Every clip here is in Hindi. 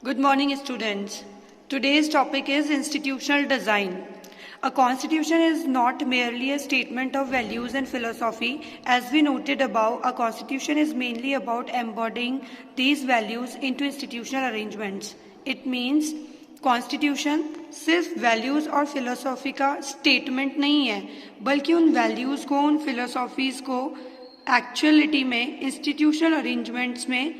Good morning, students. Today's topic is institutional design. A constitution is not merely a statement of values and philosophy. As we noted above, a constitution is mainly about embodying these values into institutional arrangements. It means constitution सिर्फ वैल्यूज़ और फिलोसॉफी का स्टेटमेंट नहीं है, बल्कि उन वैल्यूज़ को, उन फिलोसॉफीज़ को एक्चुअलिटी में इंस्टीट्यूशनल अरेंजमेंट्स में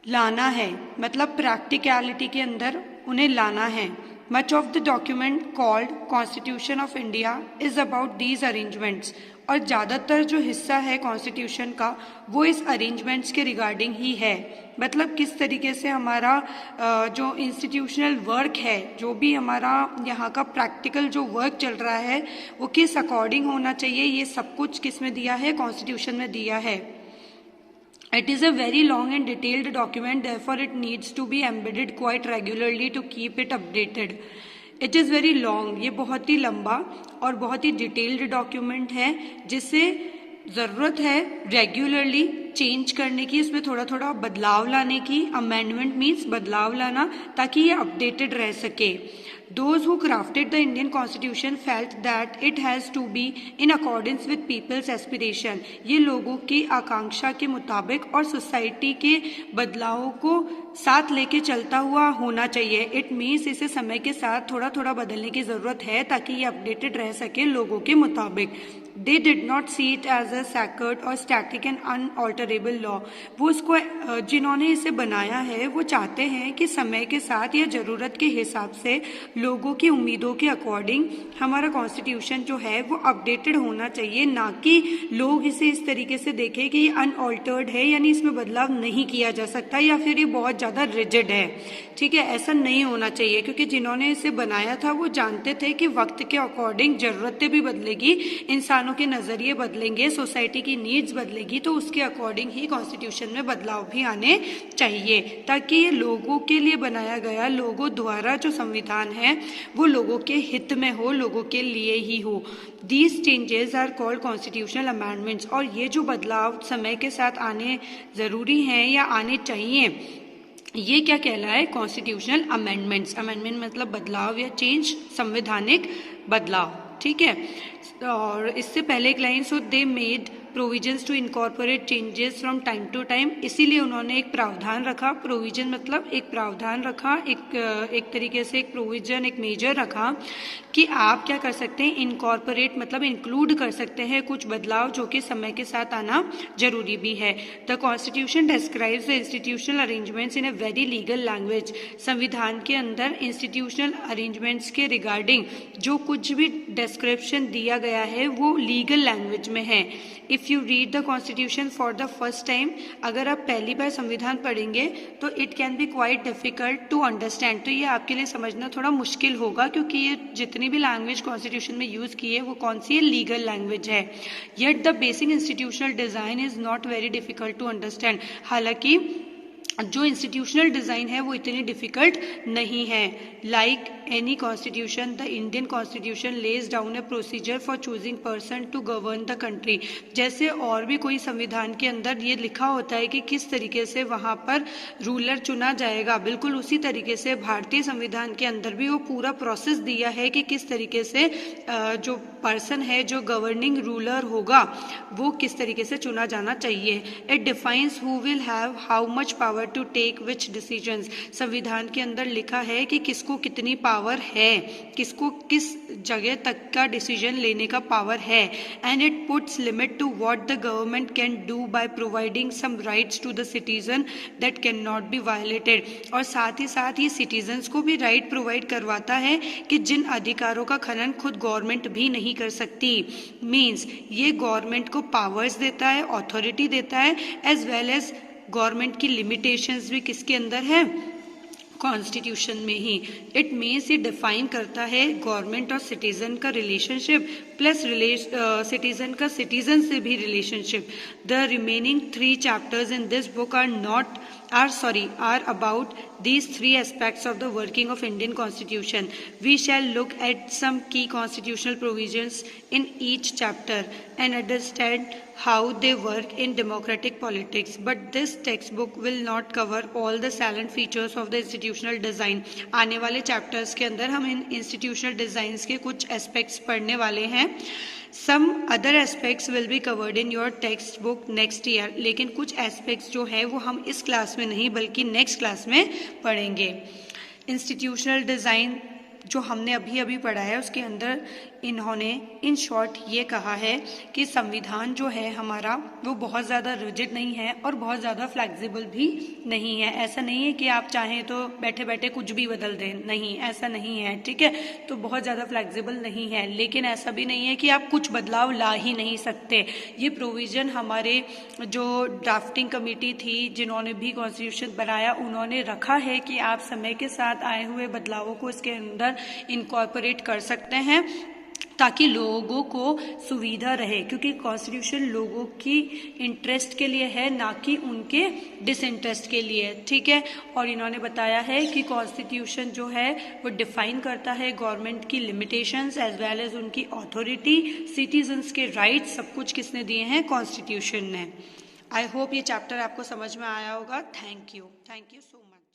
लाना है, मतलब प्रैक्टिकलिटी के अंदर उन्हें लाना है. Much of the document called constitution of India is about these arrangements. और ज़्यादातर जो हिस्सा है कॉन्स्टिट्यूशन का वो इस अरेंजमेंट्स के रिगार्डिंग ही है. मतलब किस तरीके से हमारा जो इंस्टीट्यूशनल वर्क है, जो भी हमारा यहाँ का प्रैक्टिकल जो वर्क चल रहा है वो किस अकॉर्डिंग होना चाहिए, ये सब कुछ किस में दिया है, कॉन्स्टिट्यूशन में दिया है. It is a very long and detailed document, therefore it needs to be embedded quite regularly to keep it updated. It is very long, ये बहुत ही लंबा और बहुत ही डिटेल्ड डॉक्यूमेंट है जिससे ज़रूरत है रेगुलरली चेंज करने की, इसमें थोड़ा थोड़ा बदलाव लाने की. अमेंडमेंट मीन्स बदलाव लाना, ताकि ये अपडेटेड रह सके. Those who crafted the Indian Constitution felt that it has to be in accordance with people's aspiration. ये लोगों की आकांक्षा के मुताबिक और सोसाइटी के बदलावों को साथ लेके चलता हुआ होना चाहिए. इट मीन्स इसे समय के साथ थोड़ा थोड़ा बदलने की ज़रूरत है ताकि ये अपडेटेड रह सके लोगों के मुताबिक. They did not see it as a sacred or static and unalterable law. वो उसको जिन्होंने इसे बनाया है वो चाहते हैं कि समय के साथ या ज़रूरत के हिसाब से लोगों की उम्मीदों के अकॉर्डिंग हमारा कॉन्स्टिट्यूशन जो है वो अपडेटेड होना चाहिए, ना कि लोग इसे इस तरीके से देखें कि ये अनऑल्टर्ड है, यानी इसमें बदलाव नहीं किया जा सकता या फिर ये बहुत ज़्यादा रिजिड है. ठीक है, ऐसा नहीं होना चाहिए, क्योंकि जिन्होंने इसे बनाया था वो जानते थे कि वक्त के अकॉर्डिंग ज़रूरतें भी बदलेगी, इंसानों के नज़रिए बदलेंगे, सोसाइटी की नीड्स बदलेगी, तो उसके अकॉर्डिंग ही कॉन्स्टिट्यूशन में बदलाव भी आने चाहिए, ताकि ये लोगों के लिए बनाया गया, लोगों द्वारा जो संविधान है वो लोगों के हित में हो, लोगों के लिए ही हो. These changes are called constitutional amendments. और ये जो बदलाव समय के साथ आने ज़रूरी हैं या आने चाहिए, ये क्या कहलाए? Constitutional amendments. अमेंडमेंट मतलब बदलाव या चेंज, संवैधानिक बदलाव. ठीक है, और इससे पहले एक line, so they made provisions to incorporate changes from time to time. इसीलिए उन्होंने एक प्रावधान रखा. प्रोविजन मतलब एक प्रावधान रखा, एक तरीके से एक प्रोविजन, एक मेजर रखा कि आप क्या कर सकते हैं, इनकॉर्पोरेट मतलब इंक्लूड कर सकते हैं कुछ बदलाव जो कि समय के साथ आना जरूरी भी है. The constitution describes the institutional arrangements in a very legal language. संविधान के अंदर इंस्टीट्यूशनल अरेंजमेंट्स के रिगार्डिंग जो कुछ भी डिस्क्रिप्शन दिया गया है वो लीगल लैंग्वेज में है. If you read the constitution for the first time, अगर आप पहली बार संविधान पढ़ेंगे तो it can be quite difficult to understand. तो ये आपके लिए समझना थोड़ा मुश्किल होगा, क्योंकि ये जितनी भी लैंग्वेज कॉन्स्टिट्यूशन में यूज़ की है वो कौन सी है? लीगल लैंग्वेज है. Yet the basic institutional design is not very difficult to understand. हालांकि जो इंस्टीट्यूशनल डिज़ाइन है वो इतनी डिफ़िकल्ट नहीं है. Like any constitution, the Indian constitution lays down a procedure for choosing person to govern the country. जैसे और भी कोई संविधान के अंदर ये लिखा होता है कि किस तरीके से वहाँ पर रूलर चुना जाएगा, बिल्कुल उसी तरीके से भारतीय संविधान के अंदर भी वो पूरा प्रोसेस दिया है कि किस तरीके से जो पर्सन है, जो गवर्निंग रूलर होगा, वो किस तरीके से चुना जाना चाहिए. It defines who will have how much power to take which decisions. संविधान के अंदर लिखा है कि किसको कितनी पावर है, किसको किस जगह तक का डिसीजन लेने का पावर है. And it puts limit to what the government can do by providing some rights to the citizen that can not be violated. और साथ ही साथ ये सिटीजन्स को भी राइट प्रोवाइड करवाता है कि जिन अधिकारों का खनन खुद गवर्नमेंट भी नहीं कर सकती. मीन्स ये गवर्नमेंट को पावर्स देता है, अथॉरिटी देता है, एज वेल एज गवर्नमेंट की लिमिटेशंस भी किसके अंदर है? कॉन्स्टिट्यूशन में ही. इट मीन्स ये डिफाइन करता है गवर्नमेंट और सिटीजन का रिलेशनशिप प्लस सिटीजन का सिटीजन से भी relationship. The remaining 3 chapters in this book are about these 3 aspects of the working of Indian Constitution. We shall look at some key constitutional provisions in each chapter and understand how they work in democratic politics. But this textbook will not cover all the salient features of the institutional design. आने वाले चैप्टर्स के अंदर हम इन इंस्टीट्यूशनल डिज़ाइंस के कुछ एस्पेक्ट्स पढ़ने वाले हैं. Some other aspects will be covered in your textbook next year. लेकिन कुछ एस्पेक्ट्स जो है वो हम इस क्लास में नहीं बल्कि नेक्स्ट क्लास में पढ़ेंगे. इंस्टीट्यूशनल डिज़ाइन जो हमने अभी अभी पढ़ा है उसके अंदर इन्होंने इन शॉर्ट ये कहा है कि संविधान जो है हमारा वो बहुत ज़्यादा रिजिड नहीं है और बहुत ज़्यादा फ्लेक्सिबल भी नहीं है. ऐसा नहीं है कि आप चाहें तो बैठे बैठे कुछ भी बदल दें, नहीं, ऐसा नहीं है. ठीक है, तो बहुत ज़्यादा फ्लेक्सिबल नहीं है, लेकिन ऐसा भी नहीं है कि आप कुछ बदलाव ला ही नहीं सकते. ये प्रोविज़न हमारे जो ड्राफ्टिंग कमेटी थी जिन्होंने भी कॉन्स्टिट्यूशन बनाया उन्होंने रखा है कि आप समय के साथ आए हुए बदलावों को इसके अंदर इनकॉर्पोरेट कर सकते हैं ताकि लोगों को सुविधा रहे, क्योंकि कॉन्स्टिट्यूशन लोगों की इंटरेस्ट के लिए है ना कि उनके डिसइंटरेस्ट के लिए. ठीक है, और इन्होंने बताया है कि कॉन्स्टिट्यूशन जो है वो डिफाइन करता है गवर्नमेंट की लिमिटेशंस एज वेल एज उनकी अथॉरिटी, सिटीजन्स के राइट्स, सब कुछ किसने दिए हैं? कॉन्स्टिट्यूशन ने. आई होप ये चैप्टर आपको समझ में आया होगा. Thank you so much.